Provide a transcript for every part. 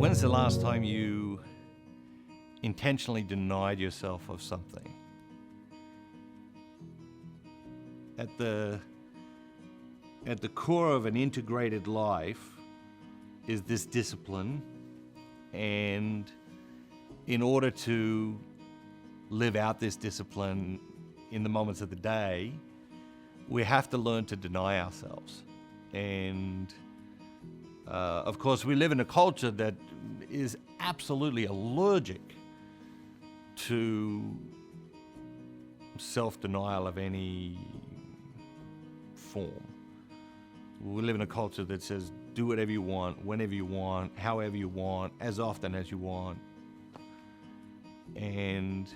When's the last time you intentionally denied yourself of something? At the core of an integrated life is this discipline, and in order to live out this discipline in the moments of the day, we have to learn to deny ourselves. And of course, we live in a culture that is absolutely allergic to self-denial of any form. We live in a culture that says, do whatever you want, whenever you want, however you want, as often as you want. And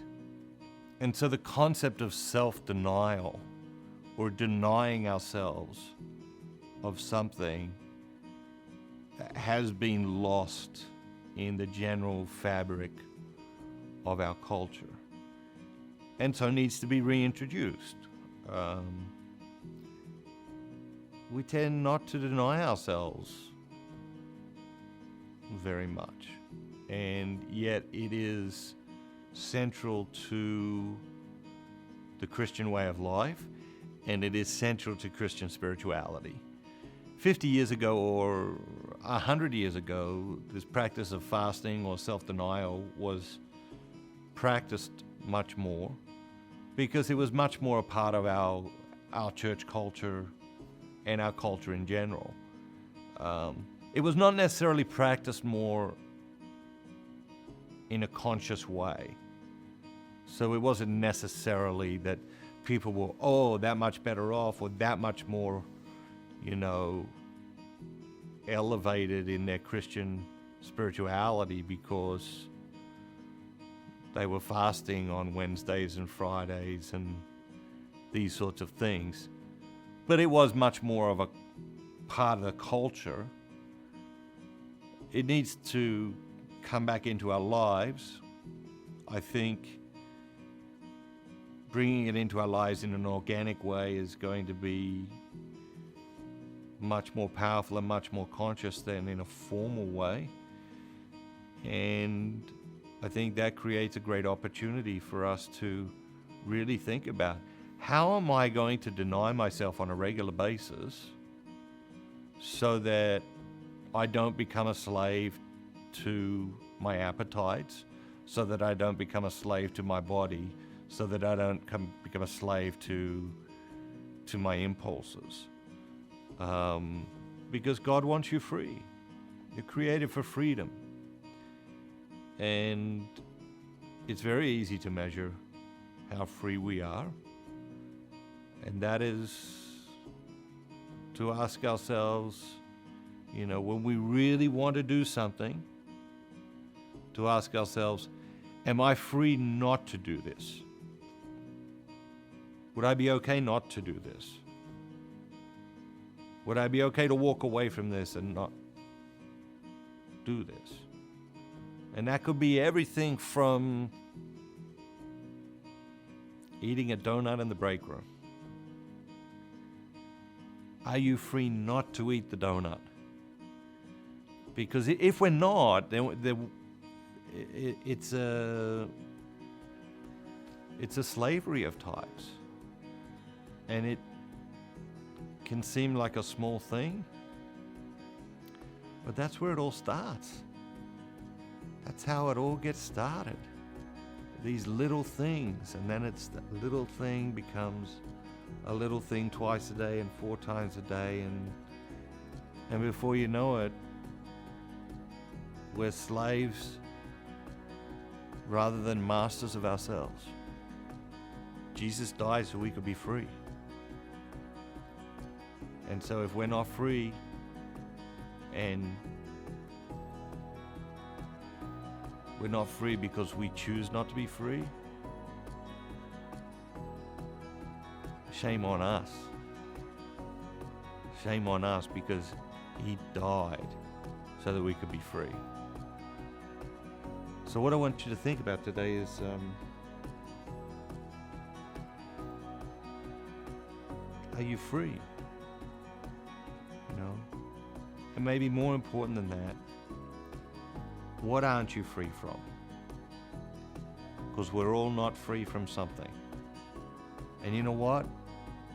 so the concept of self-denial, or denying ourselves of something, has been lost in the general fabric of our culture, and so needs to be reintroduced. We tend not to deny ourselves very much, and yet it is central to the Christian way of life, and it is central to Christian spirituality. 50 years ago or 100 years ago, this practice of fasting or self-denial was practiced much more because it was much more a part of our church culture and our culture in general. It was not necessarily practiced more in a conscious way. So it wasn't necessarily that people were, that much better off or that much more, elevated in their Christian spirituality because they were fasting on Wednesdays and Fridays and these sorts of things. But it was much more of a part of the culture. It needs to come back into our lives. I think bringing it into our lives in an organic way is going to be much more powerful and much more conscious than in a formal way. And I think that creates a great opportunity for us to really think about, how am I going to deny myself on a regular basis so that I don't become a slave to my appetites, so that I don't become a slave to my body, so that I don't become a slave to my impulses. Because God wants you free. You're created for freedom. And it's very easy to measure how free we are. And that is to ask ourselves, when we really want to do something, to ask ourselves, am I free not to do this? Would I be okay not to do this? Would I be okay to walk away from this and not do this? And that could be everything from eating a donut in the break room. Are you free not to eat the donut? Because if we're not, then it's a slavery of types. And it can seem like a small thing, but that's where it all starts. That's how it all gets started. These little things, and then the little thing becomes a little thing twice a day and 4 times a day, and before you know it, we're slaves rather than masters of ourselves. Jesus died so we could be free. And so if we're not free, and we're not free because we choose not to be free, shame on us. Shame on us, because he died so that we could be free. So what I want you to think about today is are you free? And maybe more important than that, What aren't you free from? Because we're all not free from something. And you know what?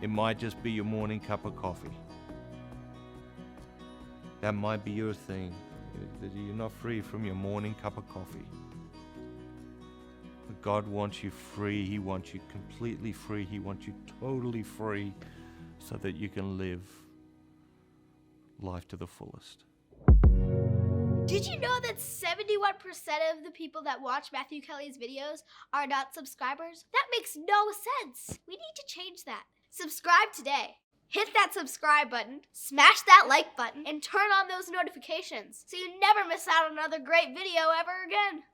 It might just be your morning cup of coffee. That might be your thing, that you're not free from your morning cup of coffee. But God wants you free. He wants you completely free. He wants you totally free so that you can live life to the fullest. Did you know that 71% of the people that watch Matthew Kelly's videos are not subscribers? That makes no sense. We need to change that. Subscribe today. Hit that subscribe button, smash that like button, and turn on those notifications so you never miss out on another great video ever again.